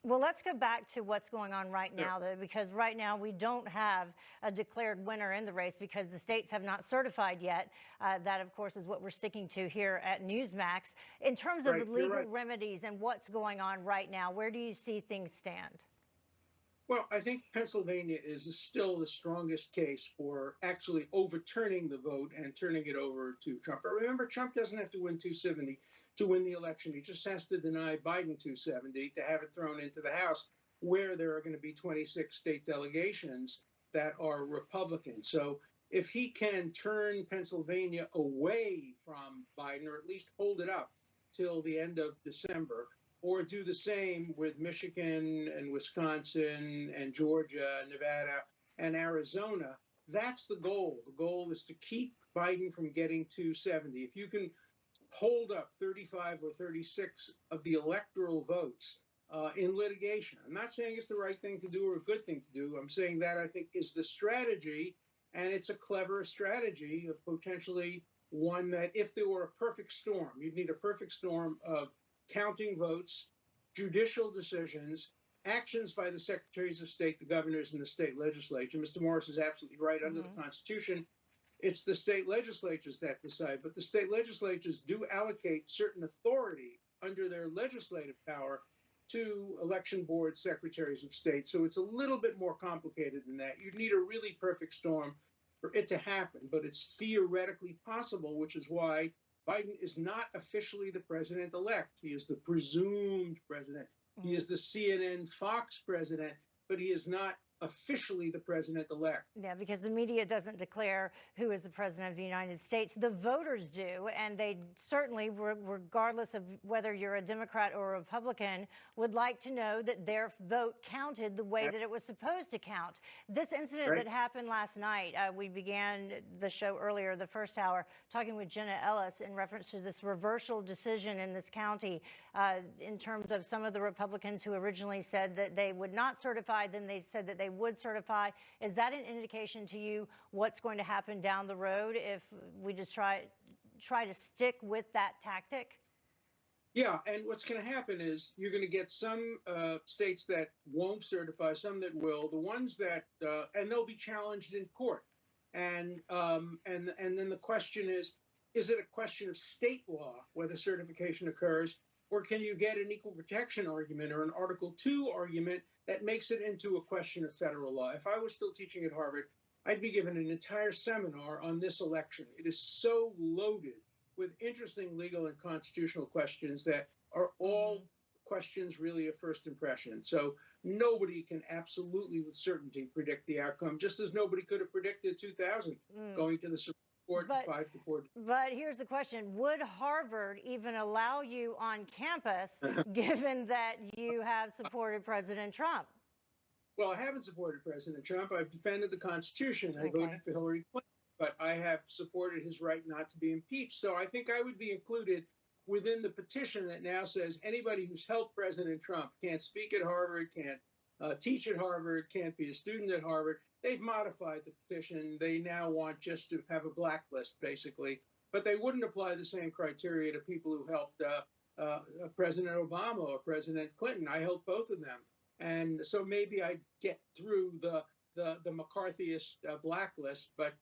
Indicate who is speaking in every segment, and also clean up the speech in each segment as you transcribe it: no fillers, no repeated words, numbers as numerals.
Speaker 1: Well, let's go back to what's going on right now, though, because right now we don't have a declared winner in the race because the states have not certified yet. That, of course, is what we're sticking to here at Newsmax. In terms of the legal remedies and what's going on right now, where do you see things stand?
Speaker 2: Well, I think Pennsylvania is still the strongest case for actually overturning the vote and turning it over to Trump. But remember, Trump doesn't have to win 270 to win the election. He just has to deny Biden 270 to have it thrown into the House, where there are going to be 26 state delegations that are Republican. So if he can turn Pennsylvania away from Biden, or at least hold it up till the end of December, or do the same with Michigan and Wisconsin and Georgia, Nevada, and Arizona, that's the goal. The goal is to keep Biden from getting 270. If you can hold up 35 or 36 of the electoral votes in litigation, I'm not saying it's the right thing to do or a good thing to do. I'm saying that I think is the strategy, and it's a clever strategy, of potentially one that if there were a perfect storm, you'd need a perfect storm of counting votes, judicial decisions, actions by the secretaries of state, the governors, and the state legislature. Mr. Morris is absolutely right. Under the Constitution, it's the state legislatures that decide, but the state legislatures do allocate certain authority under their legislative power to election board secretaries of state. So it's a little bit more complicated than that. You'd need a really perfect storm for it to happen, but it's theoretically possible, which is why Biden is not officially the president-elect. He is the presumed president. He is the CNN Fox president, but he is not officially the president-elect.
Speaker 1: Yeah, because the media doesn't declare who is the president of the United States. The voters do, and they certainly, regardless of whether you're a Democrat or a Republican, would like to know that their vote counted the way that it was supposed to count. This incident that happened last night, we began the show earlier, the first hour, talking with Jenna Ellis in reference to this reversal decision in this county in terms of some of the Republicans who originally said that they would not certify, then they said that they would certify. Is that an indication to you what's going to happen down the road if we just try to stick with that tactic?
Speaker 2: Yeah, and what's going to happen is you're going to get some states that won't certify, some that will. The ones that and they'll be challenged in court. And then the question is it a question of state law whether certification occurs, or can you get an equal protection argument or an Article 2 argument that makes it into a question of federal law? If I was still teaching at Harvard, I'd be given an entire seminar on this election. It is so loaded with interesting legal and constitutional questions that are all questions really of first impression. So nobody can absolutely with certainty predict the outcome, just as nobody could have predicted 2000 going to the Supreme Court 5-4.
Speaker 1: But here's the question. Would Harvard even allow you on campus given that you have supported President Trump?
Speaker 2: Well, I haven't supported President Trump. I've defended the Constitution. I voted for Hillary Clinton, but I have supported his right not to be impeached. So I think I would be included within the petition that now says anybody who's helped President Trump can't speak at Harvard, can't teach at Harvard, can't be a student at Harvard. They've modified the petition. They now want just to have a blacklist, basically. But they wouldn't apply the same criteria to people who helped President Obama or President Clinton. I helped both of them. And so maybe I'd get through the McCarthyist blacklist. But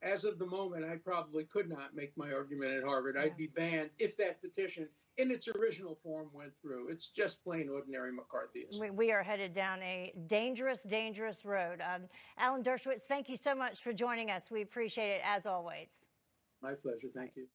Speaker 2: as of the moment, I probably could not make my argument at Harvard. I'd be banned if that petition in its original form went through. It's just plain ordinary McCarthyism.
Speaker 1: We are headed down a dangerous, dangerous road. Allen Dershowitz, thank you so much for joining us. We appreciate it as always.
Speaker 2: My pleasure. Thank you.